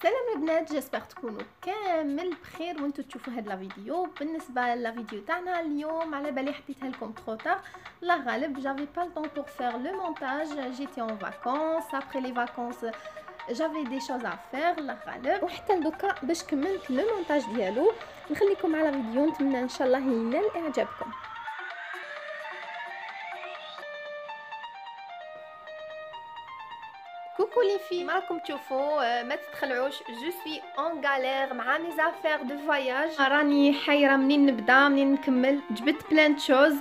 سلام البنات، جاسبر تكونوا كامل بخير وانتم تشوفوا هاد لا فيديو. بالنسبه لا فيديو تاعنا اليوم على بالي حطيتها لكم ترو طار، لا غالب جافي با لو طون بور فير لو مونتاج، جيتي اون فاكونس. ابري لي فاكونس جافي دي شوز ا فير لا غالب، وحتى لدوكا باش كملت لو مونتاج ديالو. نخليكم على فيديو، نتمنى ان شاء الله ينال اعجابكم. كوكو لي في، ماراكم تشوفوا ما تتخلعوش، جو سوي اون غالير مع مي زافير دو فواياج، راني حيره منين نبدا منين نكمل. جبت بلان شوز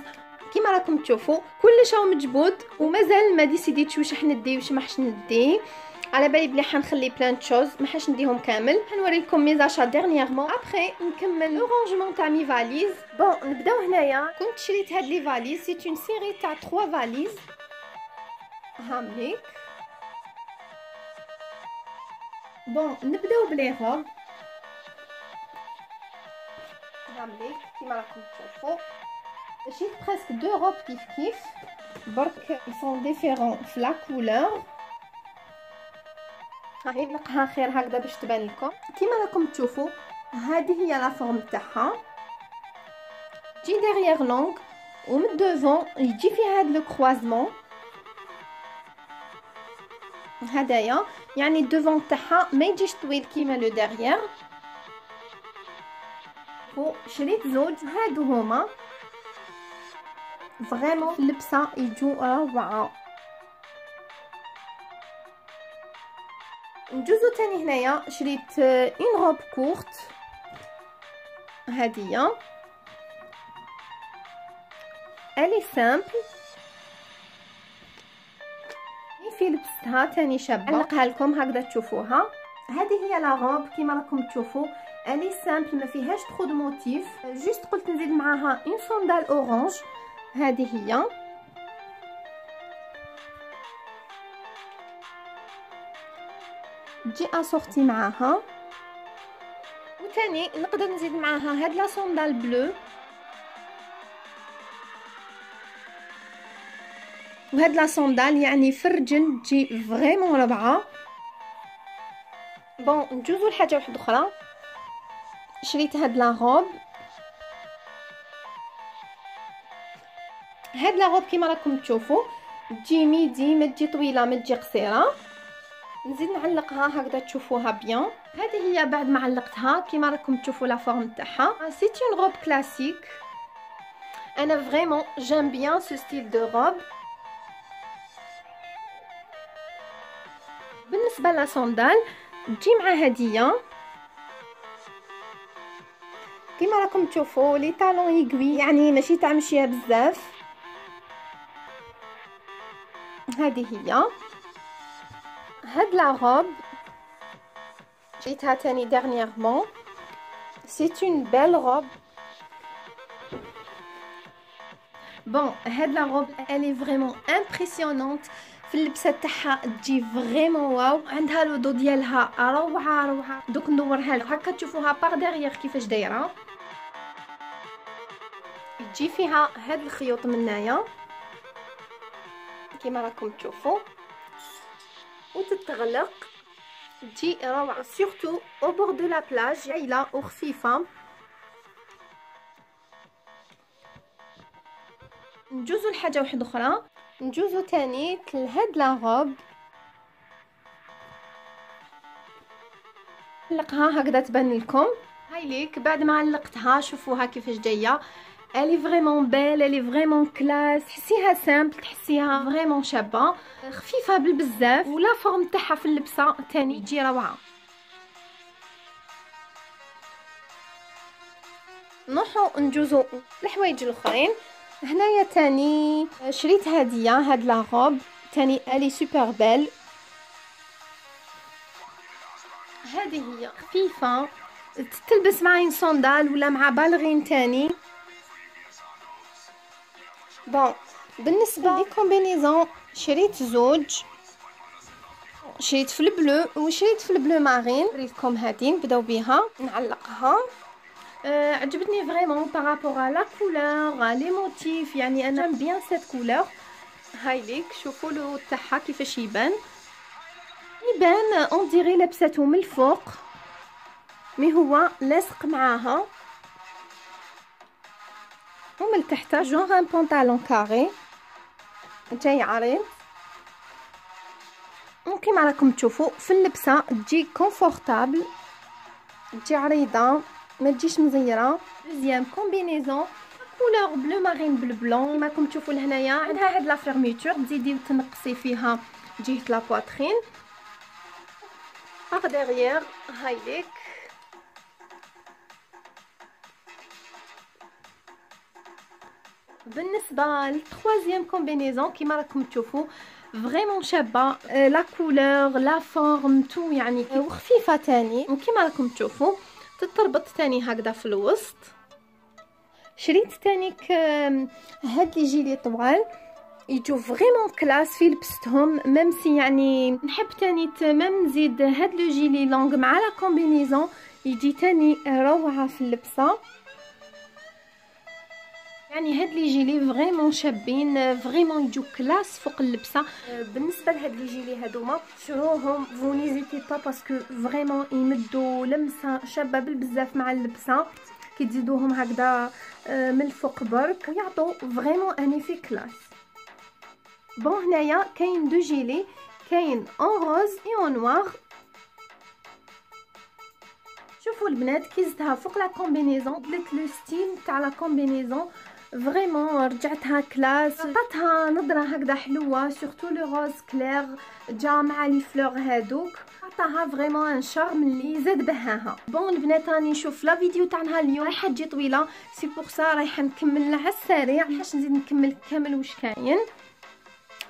كيما راكم تشوفوا، كلش راهو مجبود ومازال ما ديسيديتش واش راح ندي واش ما راحش ندي. على بالي بلي حنخلي بلان شوز ما حاش نديهم كامل. حنوريكم مي زاشا ديرنييرمون، ابري نكمل لو رونجمون تاع مي فاليز. بون نبداو هنايا. كنت شريت هاد لي فاليز، سي اون سيري تاع 3 فاليز هامليك. بون نبداو بلي روب هامليك كيما راكم تشوفوا. شريت بريسك دو روب كيف برك سون ديفيرون في لا كولور. هاهي نقها خير هكذا باش تبان لكم. كيما راكم تشوفوا هذه هي لا فورم تاعها، تجي ديريير لونغ ومن دوفون يجي فيها هاد لو كروازمون هدايا، يعني الدوفون تاعها ما يجيش طويل كيما لو ديريير. وشريت زوج هادو هما فريمون في اللبسه يجو روعه. نجوزو تاني هنايا شريت اون روب كورت هادية الي سامبل، في لبستها تاني شابه، نعلقها لكم هكذا تشوفوها. هذه هي لا روب كيما راكم تشوفوا، الي سامبل ما فيهاش ترو دو موتيف، جوست قلت نزيد معاها اون صندال اورانج. هذه هي تجي اسورتي معاها، وثاني نقدر نزيد معاها هاد لا صندال بلو، وهاد لا صندال يعني في الرجل تجي فريمون ربعه. بون نجوزو لحاجه واحده اخرى. شريت هاد لا روب، هاد لا روب كيما راكم تشوفوا تجي ميدي، ما تجي طويله ما تجي قصيره. نزيد نعلقها هكذا تشوفوها بيان. هذه هي بعد ما علقتها كيما راكم تشوفوا لا فورم تاعها. سي اون روب كلاسيك، انا فريمون جيم بيان سو ستيل دو روب. بالنسبه لا صندال تجي مع هديه كيما راكم تشوفوا لي طالون يقوي، يعني ماشي تاع مشيه بزاف. هذه هي هاد لا روب جيتها تاني ديرنييرمون، سي اون بيل روب. بون هاد لا روب الي فريمون امبرسيونونت في اللبسه تاعها، تجي فريمون واو. عندها لو دو ديالها روعه. دوك ندورها لكم هكا تشوفوها باغ ديريير كيفاش دايره. تجي فيها هاد الخيوط من هنايا كيما راكم تشوفوا، وتتغلق تجي روعه، سورتو او بور دو لا بلاج، عيله وخفيفه. نجوزو لحاجه واحده اخرى، نجوزو تاني لهاد لا روب. نعلقها هكذا تبان لكم. هاي ليك بعد ما علقتها، شوفوها كيفاش جايه، الي فريمون بيل، الي فريمون كلاس. تحسيها سامبل، تحسيها فريمون شابه، خفيفه بالبزاف، ولا فورم تاعها في اللبسه تاني تجي روعه. نروحو نجوزو الحوايج الاخرين. هنايا تاني شريت هديه هاد لا روب تاني الي سوبر بيل. هذه هي خفيفه، تلبس مع صندال ولا مع بالغين تاني. بون بالنسبه لي كومبينيزون شريت زوج، شريت في البلو وشريت في البلو مارين. نوريكم هذه نبداو بها نعلقها. عجبتني فريمون بارابور لا كولور لي موتيف، يعني انا بيان سيت كولور. هاي ليك شوفوا لو تاعها كيفاش يبان، يبان اون ديري لبسته من الفوق مي هو لاصق معاها، ومن تحت جونغ ان بونطالون كاري جاي عريض. كيما راكم تشوفوا في اللبسه تجي كونفورطابل، تجي عريضه ما تجيش مزيره. دوزيام كومبينيزون كولور بلو مارين بالبلون كيما راكم تشوفوا لهنايا، عندها هاد لا فيرميتور تزيدي وتنقصي فيها جهه لا بواترين. باغ ديغيير هايليك. بالنسبه للتروازيام كومبينيزون كيما راكم تشوفوا فريمون شابه، لا كولور لا فورم تو يعني وخفيفه تاني، وكيما راكم تشوفوا تتربط تاني هكذا في الوسط. شريت تانيك هاد لي جيلي طوال يجوا فريمون كلاس في لبستهم، ميم سي يعني نحب تاني ميم نزيد هاد لو جيلي لونغ مع لا كومبينيزون يجي تاني روعه في اللبسه. يعني هاد لي جيلي فريمون شابين، فريمون يجوا كلاس فوق اللبسه. بالنسبه لهاد لي جيلي هادوما شروهم فو نيزيتي با باسكو فريمون يمدوا لمسه شابه بالبزاف مع اللبسه، كي تزيدوهم هكذا من الفوق برك ويعطوا فريمون ان ايفي كلاس. بون هنايا كاين دو جيلي، كاين اون روز اي اون نوار. شوفوا البنات كي زدتها فوق لا كومبينيزون بدلت لو ستيل تاع لا كومبينيزون، فريمون رجعتها كلاس، عطاتها نظره هكذا حلوه، سورتو لو روز كلير جا مع لي فلور هادوك عطاها فريمون ان شارم اللي زاد بهاها. بون البنات راني نشوف لا فيديو تاع نهار اليوم رايحه تجي طويله، سي بور سا رايحه نكمل على السريع باش نزيد نكمل كامل واش كاين.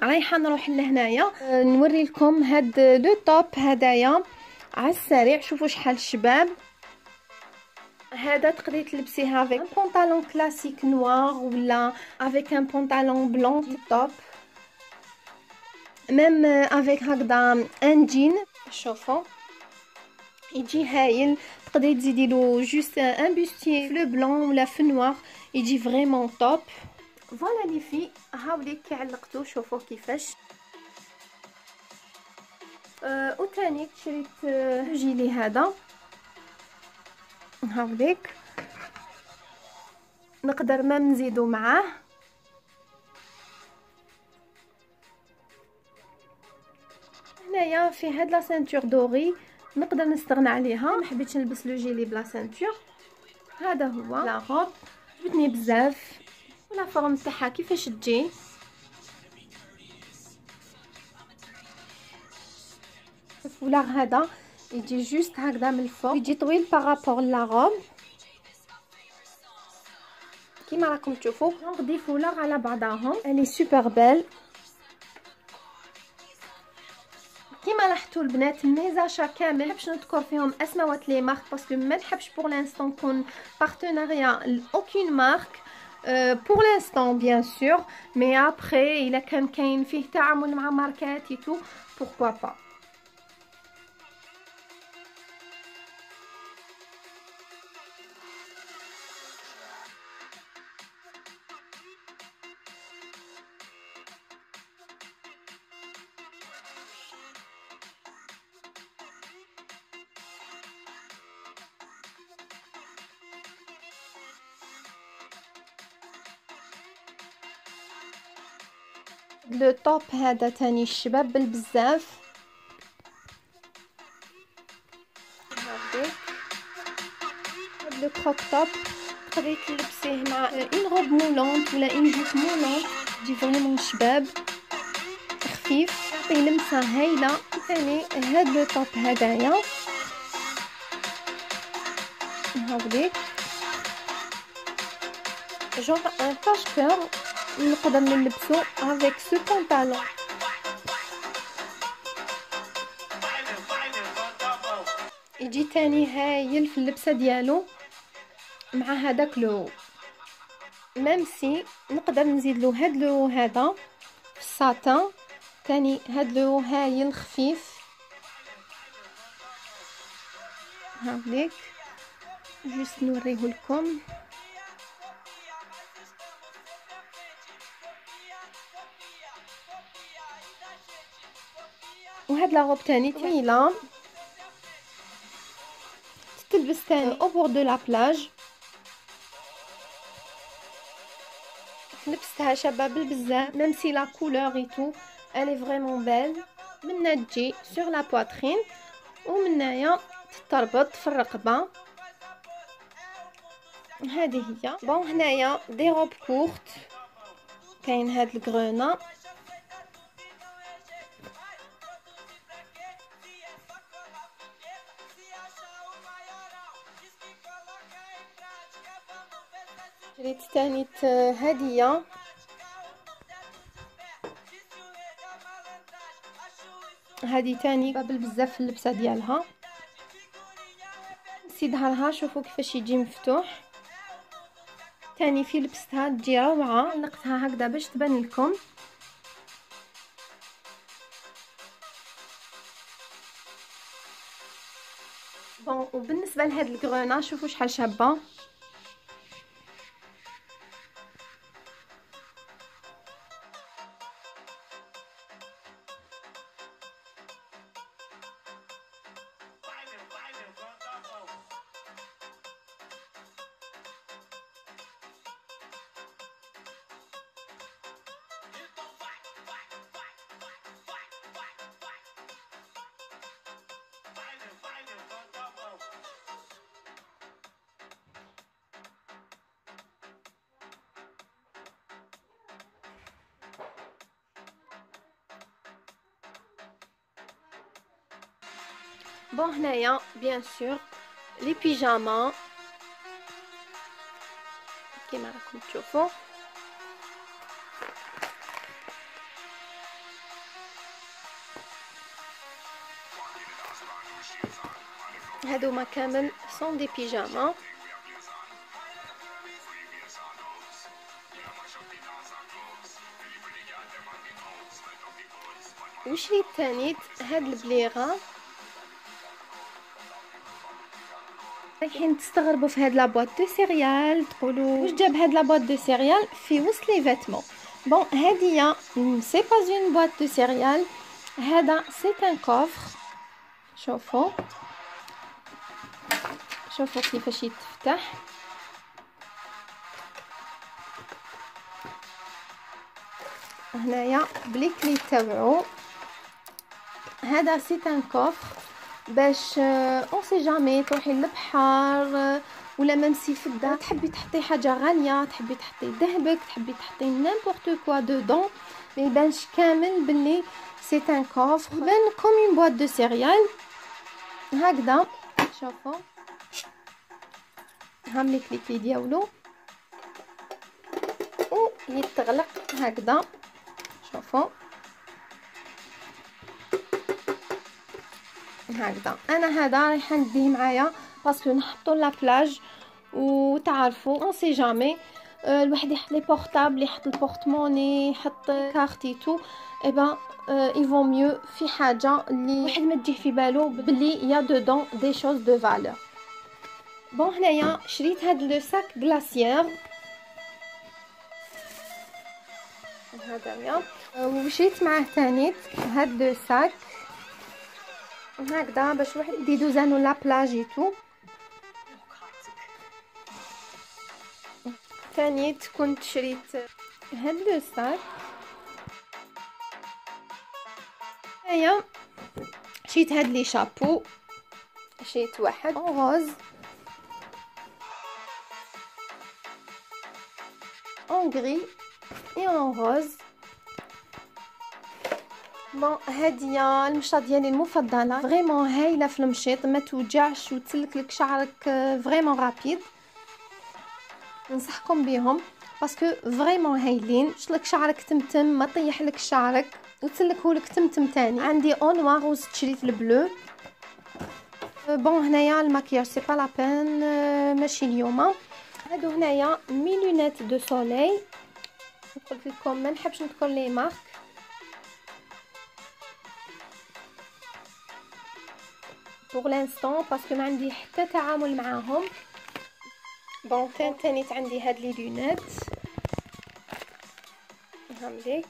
رايحه نروح لهنايا نوري لكم هاد لو توب هدايا على السريع. شوفوا شحال شباب. هذا تقدري تلبسيها افيك بونطالون كلاسيك نوار ولا افيك ان بونطالون بلون توب، ميم افيك هكذا ان جين. شوفوا يجي هايل، تقدري تزيدي له جوست ان بوستي في لو بلون ولا في نوار يجي فريمون توب. فوالا لي في هاوليك كي علقتو شوفوا كيفاش. وتاني شريت جيلي هذا هاوليك، نقدر ما نزيدو معاه. هنايا في هاد لا سانتور دوري نقدر نستغنى عليها، ما حبيتش نلبس لو جيلي بلا سانتور. هذا هو لا روب عجبتني بزاف، ولا فورم تاعها كيفاش تجي. الفولار هذا يجي جوست هكذا من الفوق، يجي طويل بارابور لا روب كيما راكم تشوفوا. دي فولار على بعضاهم الي سوبر بيل. كيما لاحظتوا البنات الميزاشا كامل نحبش نذكر فيهم اسماوات لي مارك باسكو ما نحبش بور لانستون نكون بارتناريا لاوكين مارك بور لانستون بيان سور، مي ابري الا كان كاين فيه تعامل مع ماركات تو بوركوا با. لو توب هذا تاني الشباب بزاف، هذا لو كروك توب تقدري تلبسيه مع اون روب مولونت ولا اون جوب مولونت، تجي فريمون شباب خفيف يعطي لمسه هايله. ثاني هاد لو توب هدايا هاوليك جونغ ان كاش كور، نقدر نلبسو افيك سو بونطالون. يجي تاني هايل في اللبسه ديالو مع هذاك لو، ميم سي نقدر نزيد له هاد لو هذا في الساتان تاني، هاد لو هايل خفيف هاوليك جوست نوريه لكم. وهاد لا روب تاني طويله تلبس تاني او بور دو لا بلاج. لبستها شابه بزاف ميم سي لا كولور اي تو الي فريمون بيل. منا تجي سور لا بواترين ومنايا تتربط في الرقبه. هذه هي. بون هنايا دي روب كورت كاين هاد الكغونه شريت تاني هديه. هذه تاني بابل بزاف في اللبسه ديالها. نسي ظهرها شوفوا كيفاش يجي مفتوح. تاني في لبستها تجي روعه. نقتها هكذا باش تبان لكم. بون وبالنسبه لهاد الكغونه شوفوا شحال شابه. بون هنايا بيان سور لي بيجاما كيما راكم تشوفوا. هادوما كامل سون دي بيجاما. وشريت تاني هاد البليغه. رايحين تستغربوا في هاد لابواط دو سيريال تقولوا واش جاب هاد لابواط دو سيريال في وسط لي فيتمون. بون هادية سي با اون بواط دو سيريال، هذا سي ان كوفر. شوفوا شوفوا كيفاش يتفتح. هنايا بلي كلي تاوعو. هذا سي ان كوفر باش اون سي جامي تروحي للبحر ولا ممسي في الدار تحبي تحطي حاجه غاليه، تحبي تحطي ذهبك، تحبي تحطي نيمبورط كوا دودون، ما يبانش كامل باللي سي ان كوفر، بان كوم اون بواط دو سيريال هكذا. شوفوا هام لي كليكي ديالو و يتغلق هكذا. شوفوا هكذا. انا هذا رايحه نديه معايا باسكو نحطو لا بلاج وتعرفوا اون سي جامي الواحد يحط لي بورطابل، يحط البورتموني، يحط كارتي تو، ايبا يفو ميو في حاجه اللي واحد ما تجيه في بالو بلي يا دودون دي شوز دو فالور. بون هنايا شريت هاد لو ساك غلاسيير هذايا، وشريت معاه تاني هاد لو ساك هكذا باش واحد يديدو زانو لا بلاجيتو. ثاني كنت شريت هاد لو ساك. هيا شريت هاد لي شابو، شريت واحد اون روز اون غري اي اون روز. بون هادية المشطه ديالي المفضله، فريمون هايله في المشيط، ما توجعش وتسلك لك شعرك فريمون رابيد. ننصحكم بهم باسكو فريمون هايلين، شلك شعرك تمتم، ما طيح لك شعرك وتسلكه لك تمتم تاني. عندي اون نوار وشريت البلو. بون هنايا الماكياج سي با لا بين ماشي اليوم. هادو هنايا مي لونيت دو سوليل، قلت لكم ما نحبش نذكر لي مارك. pour l'instant باسكو ما عندي حتى تعامل معاهم. بون تاني عندي هاد لي لونيت هامليك.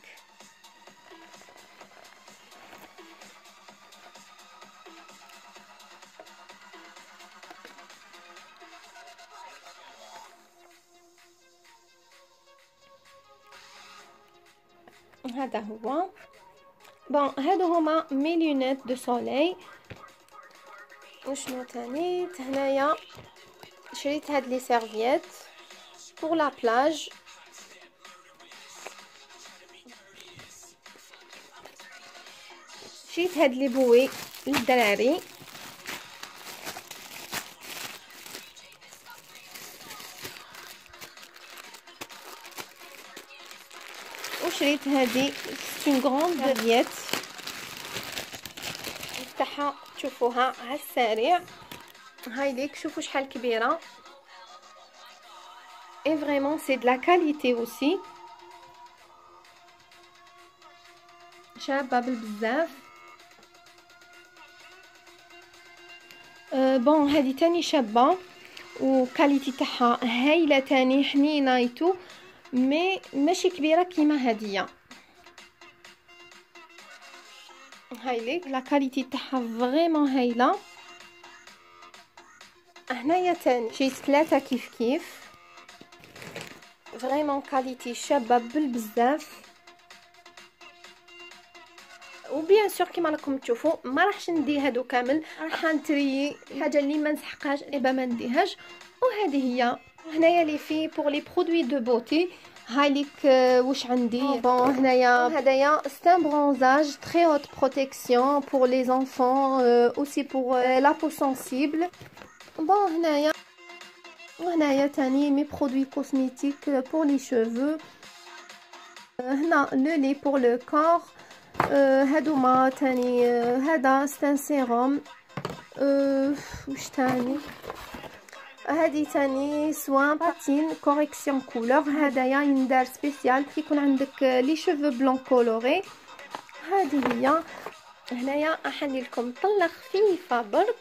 هذا هو. بون هادو هما مي لونيت دو سوليل. وشنو تاني هنايا؟ شريت هاد لي سيرفييت بور لا بلاج. شريت هاد لي بوي للدراري. وشريت هذه سون غروند سيرفييت نفتحها تشوفوها على السريع. هاي ليك شوفوا شحال كبيره اي فريمون سي دو لا كاليتي اوسي، شابه بزاف. بون هذه تاني شابه وكاليتي تاعها هايله تاني حنينه ايتو، مي ماشي كبيره كيما هاديه. هاي ليك لا كاليتي تاعها فريمون هايله. هنايا تاني شريت 3 كيف كيف، فريمون كاليتي شابه بزاف. وبيان سور كيما راكم تشوفوا ما راحش ندي هادو كامل، راح نتري الحاجه اللي ما نسحقهاش ايبا ما نديهاش. وهذه هي هنايا لي في بور لي برودوي دو بوتي. هاي ليك واش عندي. بون هنايا هدايا ستان برونزاج تري هوت بروتيكسيون بور لي زونفون اوسي بور لا بو سنسيبل. بون هنايا تاني مي برودوي كوزميتيك بور لي شوفو. هنا لو لي بور لو كور. هادوما تاني هذا ستان سيروم. واش تاني هادي تاني سوان باتين كوريكسيون كولور. هدايا يندار سبيسيال كي يكون عندك لي شوفو بلون كولوري. هذه هي. هنايا راح ندير لكم طله خفيفه برك،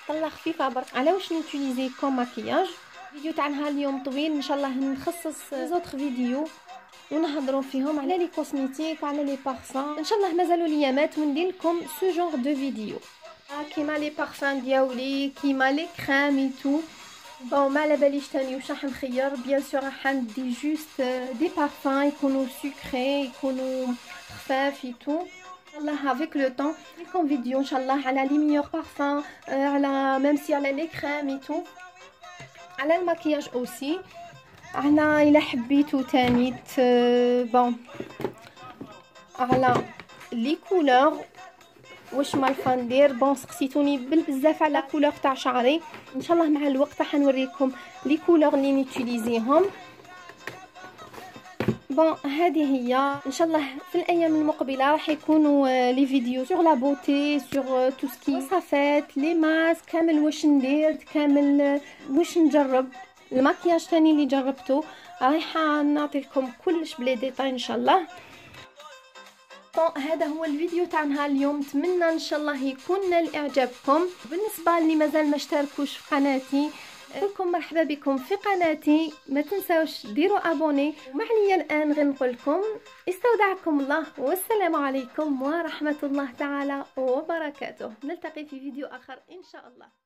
طله خفيفه برك على واش نوتيليزي كوم ماكياج. الفيديو تاع نهار اليوم طويل، ان شاء الله نخصص زوتر فيديو ونهضروا فيهم على لي كوزميتيك على لي بارفان. ان شاء الله مازالوا ليامات وندير لكم سو جونغ دو فيديو كيما لي بارفان دياولي كيما لي كريم اي تو. بون ما على باليش تاني واش راح نخير. بيان سور راح ندي جوست دي بارفان يكونوا سكري يكونوا خفاف اي تو. الله افيك لو طون لكم فيديو ان شاء الله على لي ميور بارفان، على ميم سي على لي كريم اي تو، على الماكياج اوسي. انا الا حبيتو تاني بون على لي كولور واش مالفا ندير. بون سقسيتوني بزاف على كولور تاع شعري، ان شاء الله مع الوقت راح نوريكم لي كولور اللي نوتيليزيهم. بون هذه هي. ان شاء الله في الايام المقبله راح يكونوا لي فيديو سور لا بوتي سور تو سكي وصفات لي ماسك كامل واش ندير كامل واش نجرب. الماكياج تاني اللي جربته رايحه نعطيكم كلش بلي ديتاي ان شاء الله. هذا هو الفيديو تاع نهار اليوم، نتمنى ان شاء الله يكون نال اعجابكم. بالنسبه اللي مازال ما اشتركوش في قناتي لكم مرحبا بكم في قناتي، ما تنساوش ديروا ابوني. وما عليا الان غير نقول لكم استودعكم الله والسلام عليكم ورحمه الله تعالى وبركاته. نلتقي في فيديو اخر ان شاء الله.